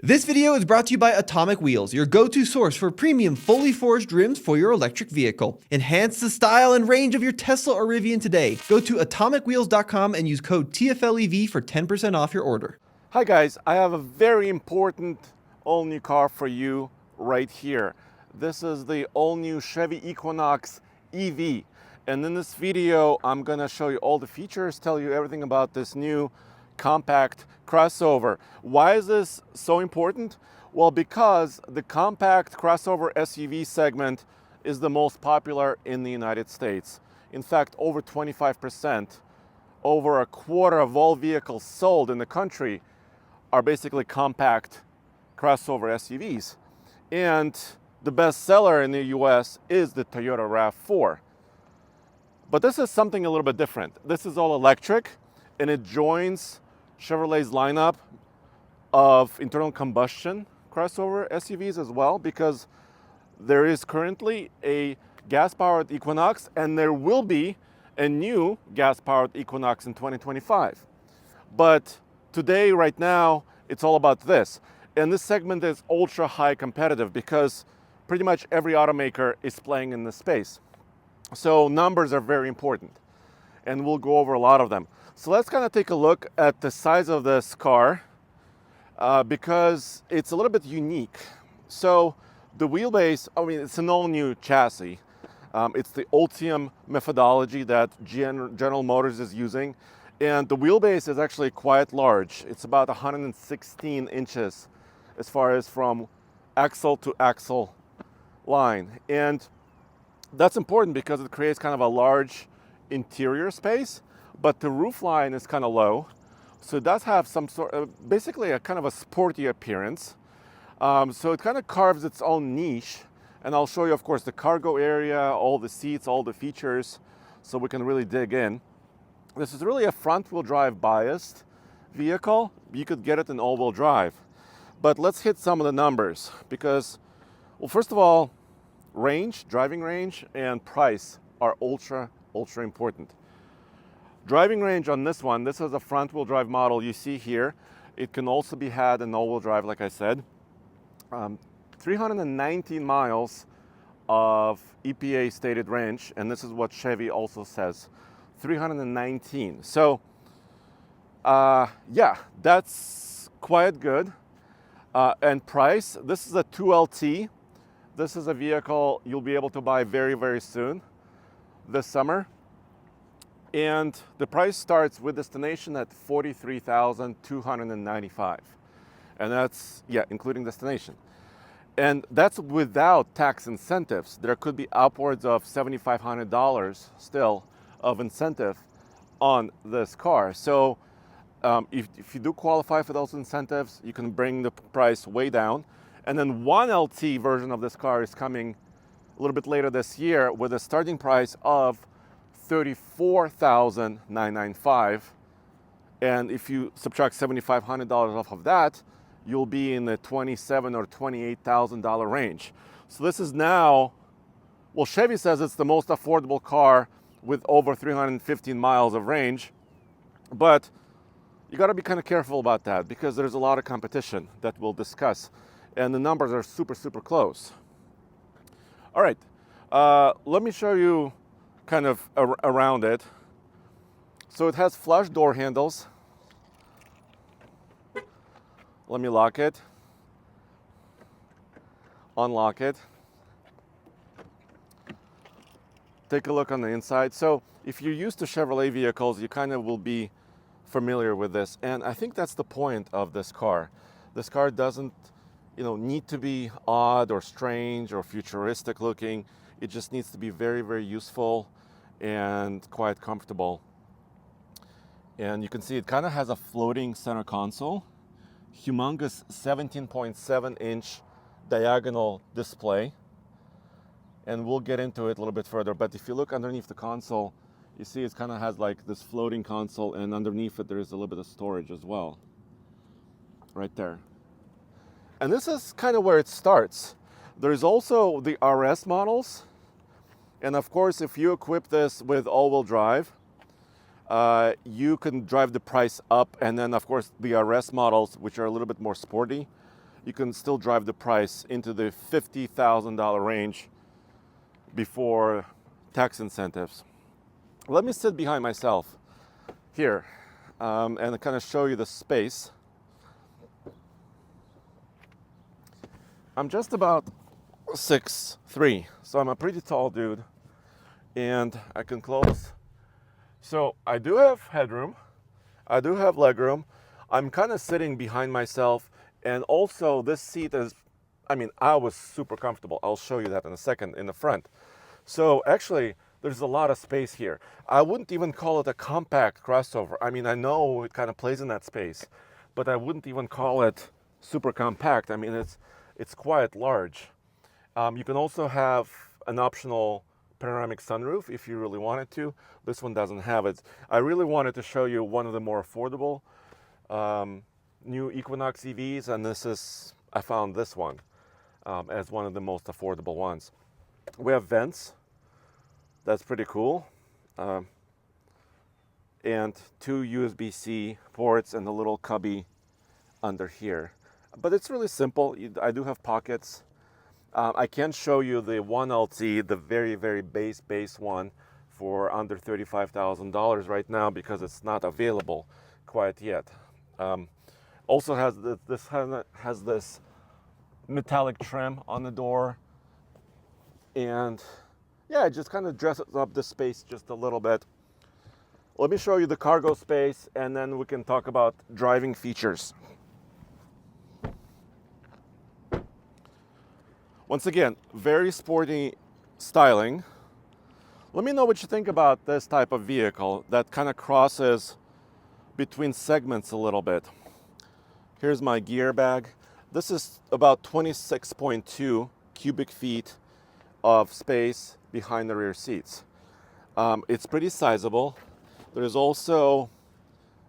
This video is brought to you by Atomic Wheels, your go-to source for premium fully forged rims for your electric vehicle. Enhance the style and range of your Tesla or Rivian today. Go to atomicwheels.com and use code TFLEV for 10% off your order. Hi guys, I have a very important all-new car for you right here. This is the all-new Chevy Equinox EV. And in this video, I'm gonna show you all the features, tell you everything about this new compact crossover. Why is this so important? Well, because the compact crossover SUV segment is the most popular in the United States. In fact, over 25%, over a quarter of all vehicles sold in the country are basically compact crossover SUVs. And the best seller in the US is the Toyota RAV4. But this is something a little bit different. This is all electric, and it joins Chevrolet's lineup of internal combustion crossover SUVs as well, because there is currently a gas-powered Equinox, and there will be a new gas-powered Equinox in 2025. But today, right now, it's all about this. And this segment is ultra high competitive because pretty much every automaker is playing in this space. So numbers are very important, and we'll go over a lot of them. So let's kind of take a look at the size of this car because it's a little bit unique. So the wheelbase, it's an all-new chassis. It's the Ultium methodology that General Motors is using. And the wheelbase is actually quite large. It's about 116 inches as far as from axle to axle line. And that's important because it creates kind of a large interior space, but the roof line is kind of low. So it does have some sort of, basically a kind of a sporty appearance. So it kind of carves its own niche. And I'll show you, of course, the cargo area, all the seats, all the features, so we can really dig in. This is really a front-wheel drive biased vehicle. You could get it in all-wheel drive. But let's hit some of the numbers because, well, first of all, range, driving range, and price are ultra important. Driving range on this one, this is a front-wheel drive model you see here. It can also be had in all-wheel drive, like I said. 319 miles of EPA stated range, and this is what Chevy also says, 319. So, yeah, that's quite good. And price, this is a 2LT. This is a vehicle you'll be able to buy very soon, this summer. And the price starts with destination at $43,295. And that's, yeah, including destination. And that's without tax incentives. There could be upwards of $7,500 still of incentive on this car. So if you do qualify for those incentives, you can bring the price way down. And then 1LT version of this car is coming a little bit later this year with a starting price of $34,995. And if you subtract $7,500 off of that, you'll be in the $27,000 or $28,000 range. So this is now, well, Chevy says it's the most affordable car with over 315 miles of range. But you got to be kind of careful about that because there's a lot of competition that we'll discuss. And the numbers are super close. All right, let me show you kind of around it. So it has flush door handles. Let me lock it, unlock it. Take a look on the inside. So if you're used to Chevrolet vehicles, you kind of will be familiar with this. And I think that's the point of this car. This car doesn't need to be odd or strange or futuristic looking. It just needs to be very useful and quite comfortable. And you can see it kind of has a floating center console, humongous 17.7 inch diagonal display. And we'll get into it a little bit further. But if you look underneath the console, you see it kind of has like this floating console, and underneath it there is a little bit of storage as well, right there. And this is kind of where it starts. There's also the RS models. And of course, if you equip this with all-wheel drive, you can drive the price up. And then, of course, the RS models, which are a little bit more sporty, you can still drive the price into the $50,000 range before tax incentives. Let me sit behind myself here and kind of show you the space. I'm just about 6'3", so I'm a pretty tall dude, and I can close. So I do have headroom, I do have legroom. I'm kind of sitting behind myself, and also this seat is, I was super comfortable. I'll show you that in a second in the front. So actually, there's a lot of space here. I wouldn't even call it a compact crossover. I know it kind of plays in that space, but I wouldn't even call it super compact. It's quite large. You can also have an optional panoramic sunroof if you really wanted to. This one doesn't have it. I really wanted to show you one of the more affordable new Equinox EVs, and I found this one as one of the most affordable ones. We have vents. That's pretty cool. And 2 USB-C ports and a little cubby under here. But it's really simple. I do have pockets. I can show you the 1LT, the very, very base one for under $35,000 right now because it's not available quite yet. Also has this metallic trim on the door, and yeah, it just kind of dresses up the space just a little bit. Let me show you the cargo space, and then we can talk about driving features. Once again, very sporty styling. Let me know what you think about this type of vehicle that kind of crosses between segments a little bit. Here's my gear bag. This is about 26.2 cubic feet of space behind the rear seats. It's pretty sizable. There's also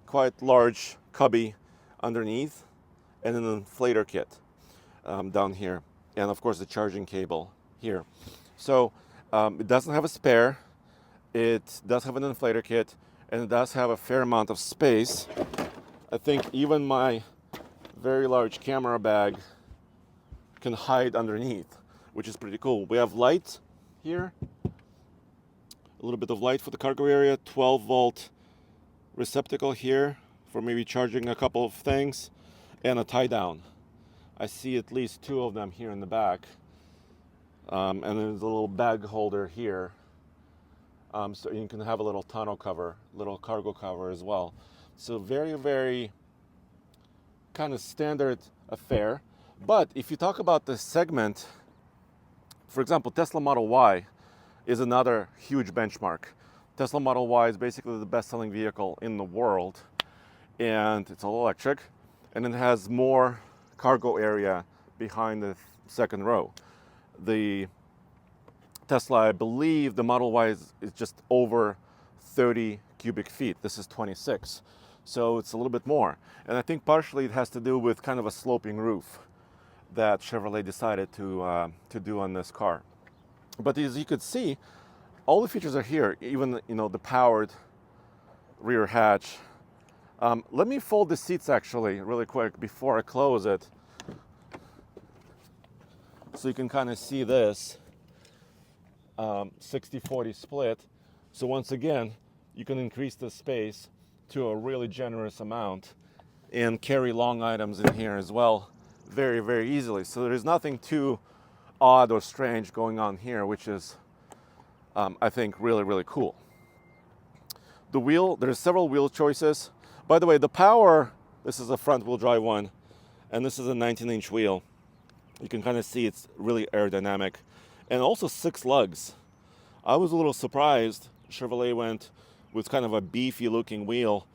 quite large cubby underneath and an inflator kit down here. And of course the charging cable here. So it doesn't have a spare. It does have an inflator kit, and it does have a fair amount of space. I think even my very large camera bag can hide underneath, which is pretty cool. We have light here, a little bit of light for the cargo area, 12-volt receptacle here for maybe charging a couple of things, and a tie down. I see at least 2 of them here in the back. And there's a little bag holder here. So you can have a little tonneau cover, little cargo cover as well. So very, very kind of standard affair. But if you talk about the segment, for example, Tesla Model Y is another huge benchmark. Tesla Model Y is basically the best-selling vehicle in the world, and it's all electric, and it has more cargo area behind the second row. The Tesla, I believe the Model Y is just over 30 cubic feet. This is 26. So it's a little bit more. And I think partially it has to do with kind of a sloping roof that Chevrolet decided to do on this car. But as you could see, all the features are here, even the powered rear hatch. Let me fold the seats actually really quick before I close it, so you can kind of see this 60-40 split. So once again, you can increase the space to a really generous amount and carry long items in here as well very, very easily. So there's nothing too odd or strange going on here, which is I think really, really cool. The wheel, there's several wheel choices. By the way, the power, this is a front wheel drive one, and this is a 19-inch wheel. You can kind of see it's really aerodynamic, and also 6 lugs. I was a little surprised Chevrolet went with kind of a beefy looking wheel,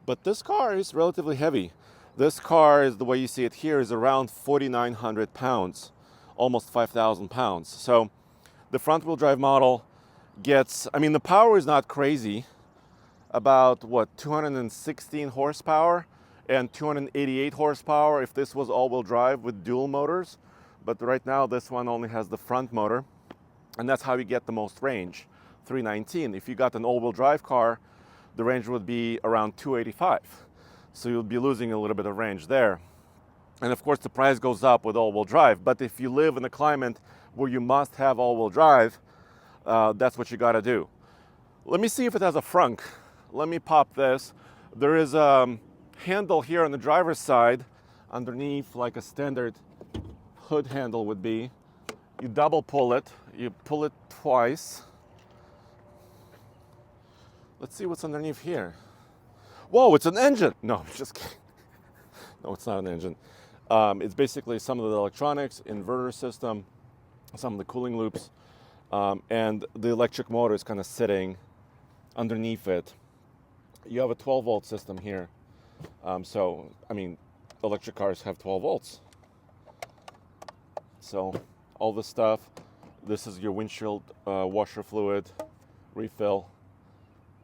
but this car is relatively heavy. This car, is the way you see it here, is around 4,900 pounds, almost 5,000 pounds. So the front wheel drive model gets, the power is not crazy, about 216 horsepower and 288 horsepower if this was all-wheel drive with dual motors. But right now this one only has the front motor, and that's how you get the most range, 319. If you got an all-wheel drive car, the range would be around 285. So you'll be losing a little bit of range there. And of course, the price goes up with all-wheel drive. But if you live in a climate where you must have all-wheel drive, that's what you got to do. Let me see if it has a frunk. Let me pop this. There is a handle here on the driver's side underneath, like a standard hood handle would be. You double pull it. You pull it twice. Let's see what's underneath here. Whoa, it's an engine. No, I'm just kidding. No, it's not an engine. It's basically some of the electronics, inverter system, some of the cooling loops, and the electric motor is kind of sitting underneath it. You have a 12-volt system here. So, I mean, electric cars have 12 volts. So, all this stuff. This is your windshield washer fluid refill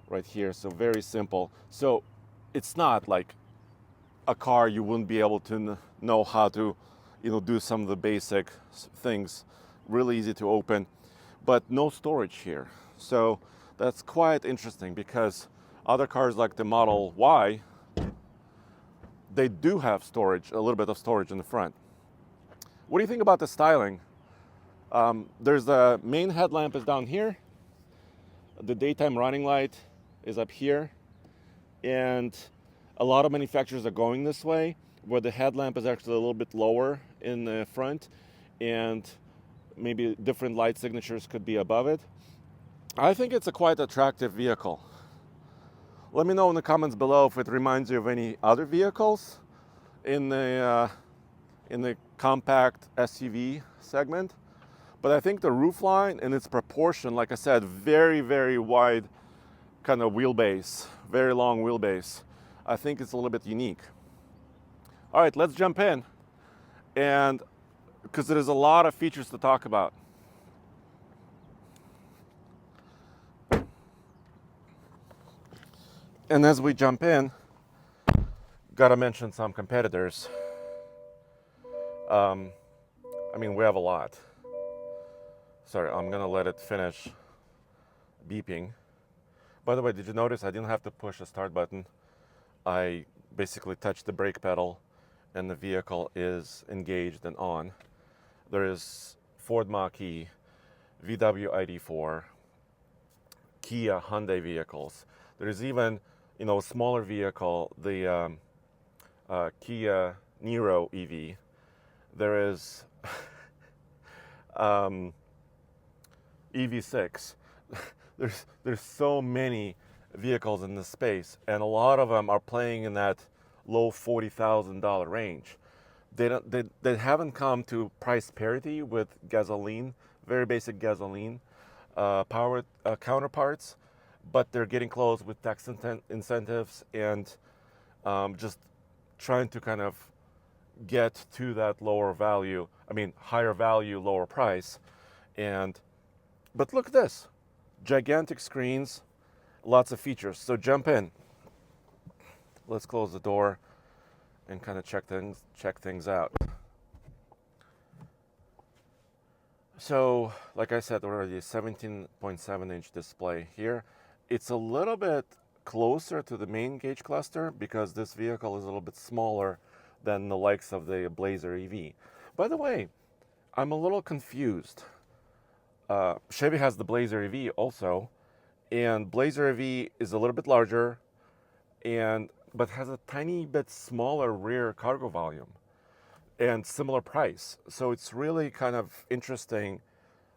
right here. So, very simple. So, it's not like a car you wouldn't be able to know how to, do some of the basic things. Really easy to open, but no storage here. So that's quite interesting because other cars like the Model Y, they do have storage, a little bit of storage in the front. What do you think about the styling? There's the main headlamp is down here. The daytime running light is up here. And a lot of manufacturers are going this way, where the headlamp is actually a little bit lower in the front, and maybe different light signatures could be above it. I think it's a quite attractive vehicle. Let me know in the comments below if it reminds you of any other vehicles in the compact SUV segment. But I think the roofline and its proportion, like I said, very, very wide kind of wheelbase, very long wheelbase. I think it's a little bit unique. All right, let's jump in, and because there's a lot of features to talk about. And as we jump in, gotta mention some competitors. We have a lot. Sorry, I'm gonna let it finish beeping. By the way, did you notice I didn't have to push the start button? I basically touched the brake pedal and the vehicle is engaged and on. There is Ford Mach-E, VW ID4, Kia, Hyundai vehicles. There is even, a smaller vehicle, the Kia Niro EV. There is EV6. There's so many vehicles in this space, and a lot of them are playing in that low $40,000 range. They haven't come to price parity with gasoline, very basic gasoline powered counterparts, but they're getting close with tax incentives and just trying to kind of get to that higher value, lower price. But look at this, gigantic screens, lots of features. So jump in. Let's close the door and kind of check things out. So, like I said already, 17.7-inch display here. It's a little bit closer to the main gauge cluster because this vehicle is a little bit smaller than the likes of the Blazer EV. By the way, I'm a little confused. Chevy has the Blazer EV also, and Blazer EV is a little bit larger, but has a tiny bit smaller rear cargo volume and similar price. So it's really kind of interesting,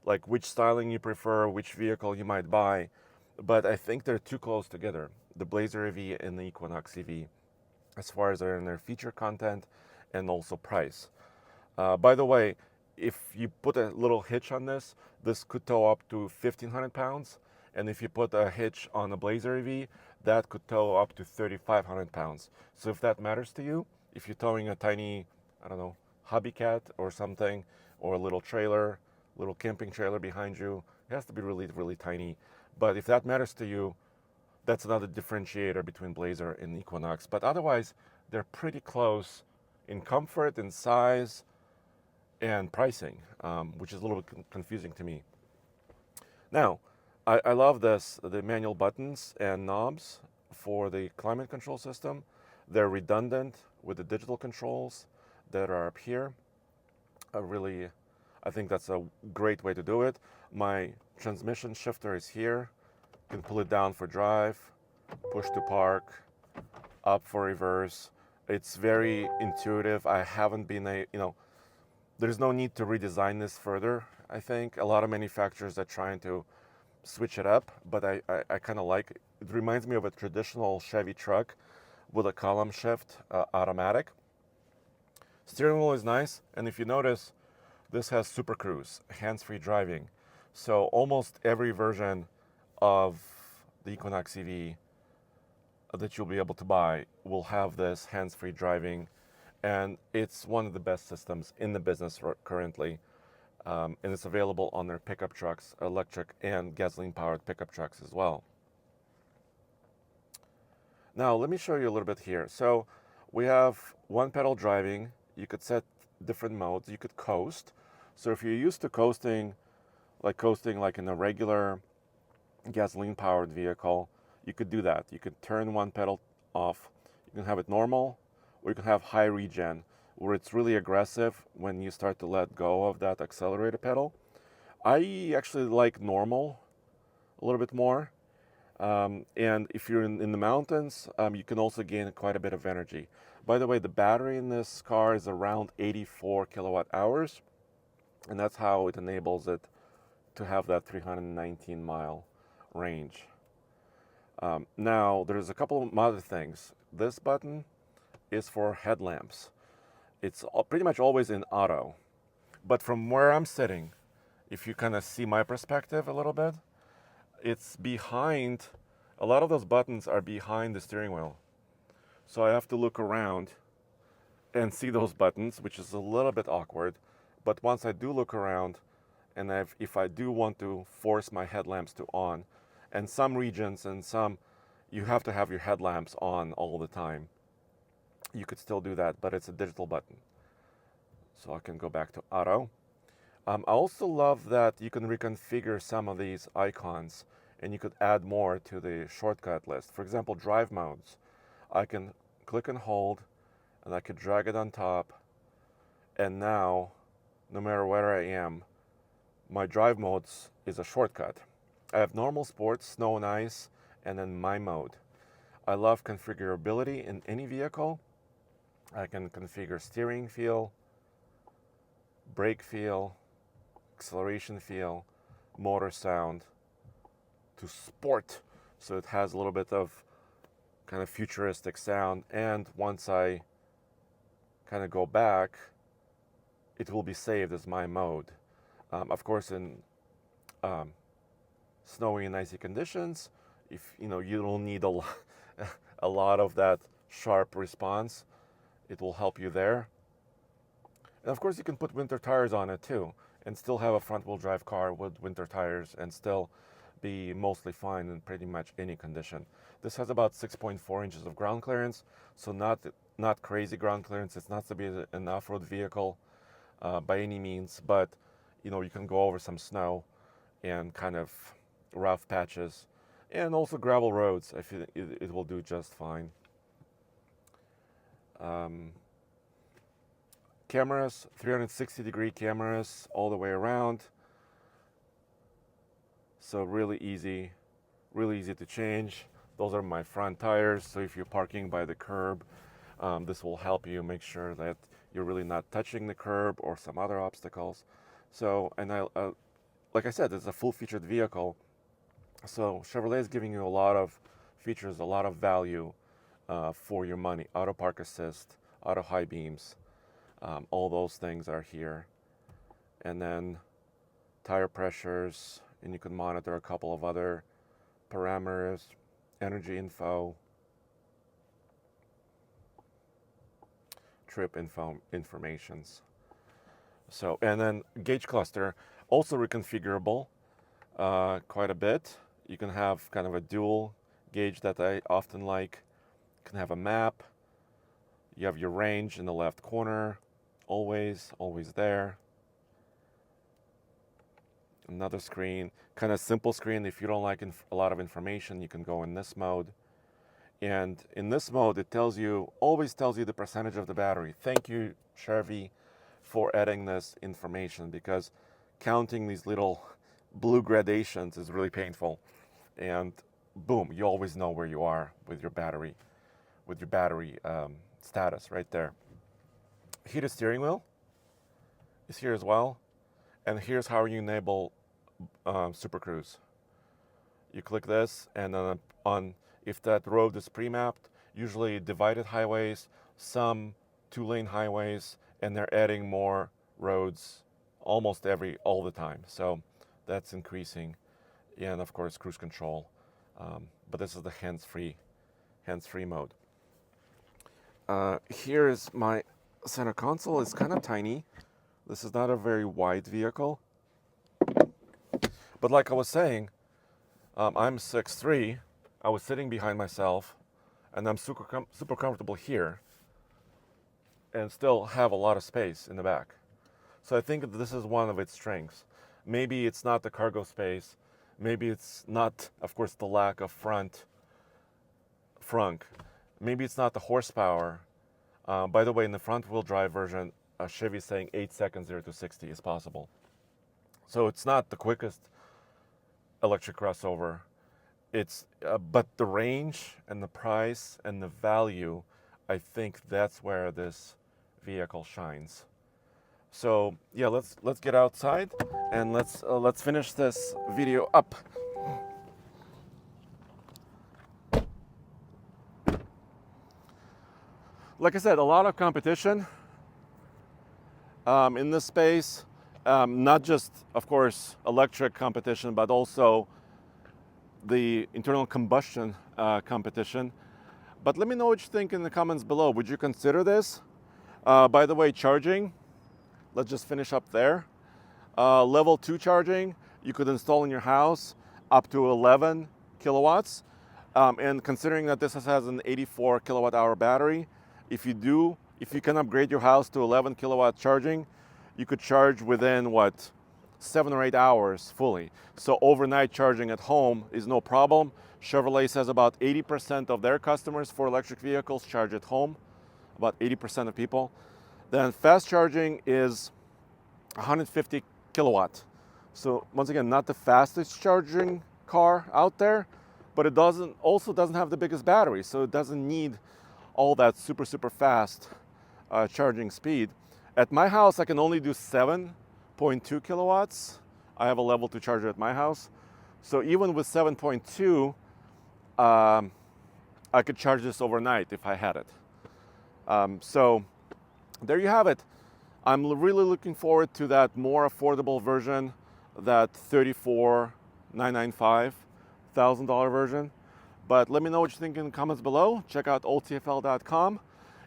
like which styling you prefer, which vehicle you might buy. But I think they're too close together, the Blazer EV and the Equinox EV, as far as their feature content and also price. By the way, if you put a little hitch on this could tow up to 1,500 pounds. And if you put a hitch on the Blazer EV, that could tow up to 3,500 pounds. So if that matters to you, if you're towing a tiny, hobby cat or something, or a little trailer, little camping trailer behind you, it has to be really, really tiny. But if that matters to you, that's another differentiator between Blazer and Equinox. But otherwise, they're pretty close in comfort, in size, and pricing, which is a little bit confusing to me. Now, I love the manual buttons and knobs for the climate control system. They're redundant with the digital controls. that are up here. I think that's a great way to do it. My transmission shifter is here. You can pull it down for drive, push to park, up for reverse. It's very intuitive. I haven't been there's no need to redesign this further. I think a lot of manufacturers are trying to switch it up, but I kind of like it. It reminds me of a traditional Chevy truck with a column shift automatic. Steering wheel is nice, and if you notice, this has Super Cruise, hands-free driving. So almost every version of the Equinox EV that you'll be able to buy will have this hands-free driving, and it's one of the best systems in the business currently. And it's available on their pickup trucks, electric and gasoline-powered pickup trucks as well. Now, let me show you a little bit here. So we have one pedal driving. You could set different modes. You could coast. So if you're used to coasting like in a regular gasoline-powered vehicle, you could do that. You could turn one pedal off. You can have it normal, or you can have high regen, where it's really aggressive when you start to let go of that accelerator pedal. I actually like normal a little bit more. And if you're in the mountains, you can also gain quite a bit of energy. By the way, the battery in this car is around 84 kilowatt hours, and that's how it enables it to have that 319 mile range. Now, there's a couple of other things. This button is for headlamps. It's pretty much always in auto. But from where I'm sitting, if you kind of see my perspective a little bit, it's behind, a lot of those buttons are behind the steering wheel. So I have to look around and see those buttons, which is a little bit awkward. But once I do look around, and if I do want to force my headlamps to on, and some regions and some, you have to have your headlamps on all the time. You could still do that, but it's a digital button. So I can go back to auto. I also love that you can reconfigure some of these icons, and you could add more to the shortcut list. For example, drive modes. I can click and hold, and I could drag it on top, and now, no matter where I am, my drive modes is a shortcut. I have normal, sports, snow and ice, and then my mode. I love configurability in any vehicle. I can configure steering feel, brake feel, acceleration feel, motor sound, to sport. So it has a little bit of kind of futuristic sound. And once I kind of go back, it will be saved as my mode. Of course, in snowy and icy conditions, if you don't need a lot of that sharp response, it will help you there. And of course, you can put winter tires on it too, and still have a front-wheel drive car with winter tires and still be mostly fine in pretty much any condition. This has about 6.4 inches of ground clearance, so not crazy ground clearance. It's not to be an off-road vehicle by any means, but you can go over some snow and kind of rough patches, and also gravel roads. I feel it will do just fine. Cameras, 360-degree cameras all the way around. So really easy to change. Those are my front tires. So if you're parking by the curb, this will help you make sure that you're really not touching the curb or some other obstacles. So, and like I said, it's a full-featured vehicle. So Chevrolet is giving you a lot of features, a lot of value for your money. Auto park assist, auto high beams, all those things are here. And then tire pressures, and you can monitor a couple of other parameters, energy info, trip informations. So, and then gauge cluster, also reconfigurable quite a bit. You can have kind of a dual gauge that I often like. You can have a map. You have your range in the left corner, always there. Another screen, kind of simple screen. If you don't like a lot of information, you can go in this mode. And in this mode, it always tells you the percentage of the battery. Thank you, Chevy, for adding this information, because counting these little blue gradations is really painful. And boom, you always know where you are with your battery status right there. Heated steering wheel is here as well. And here's how you enable Super Cruise. You click this, and on if that road is pre-mapped, usually divided highways, some 2-lane highways, and they're adding more roads almost all the time. So that's increasing, and of course cruise control. But this is the hands-free mode. Here is my center console. It's kind of tiny. This is not a very wide vehicle. But like I was saying, I'm 6'3". I was sitting behind myself, and I'm super comfortable here, and still have a lot of space in the back. So I think that this is one of its strengths. Maybe it's not the cargo space. Maybe it's not, of course, the lack of frunk. Maybe it's not the horsepower. By the way, in the front-wheel drive version, Chevy is saying 8 seconds 0 to 60 is possible. So it's not the quickest electric crossover. But the range and the price and the value, I think that's where this vehicle shines. So yeah, let's get outside and let's finish this video up. Like I said, a lot of competition in this space. Not just, of course, electric competition, but also the internal combustion competition. But let me know what you think in the comments below. Would you consider this? By the way, charging, let's just finish up there. Level 2 charging, you could install in your house up to 11 kilowatts. And considering that this has an 84 kilowatt hour battery, if you can upgrade your house to 11 kilowatt charging, you could charge within 7 or 8 hours fully. So overnight charging at home is no problem. Chevrolet says about 80% of their customers for electric vehicles charge at home, about 80% of people. Then fast charging is 150 kilowatt. So once again, not the fastest charging car out there, but it also doesn't have the biggest battery, so it doesn't need all that super fast charging speed. At my house, I can only do 7.2 kilowatts. I have a level 2 charger at my house. So even with 7.2, I could charge this overnight if I had it. So there you have it. I'm really looking forward to that more affordable version, that $34,995 version. But let me know what you think in the comments below. Check out oldtfl.com.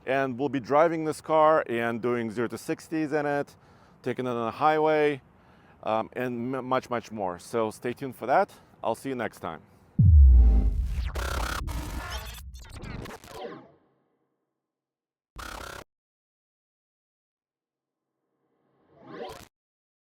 And we'll be driving this car and doing 0 to 60s in it, taking it on the highway, and much more. So stay tuned for that. I'll see you next time.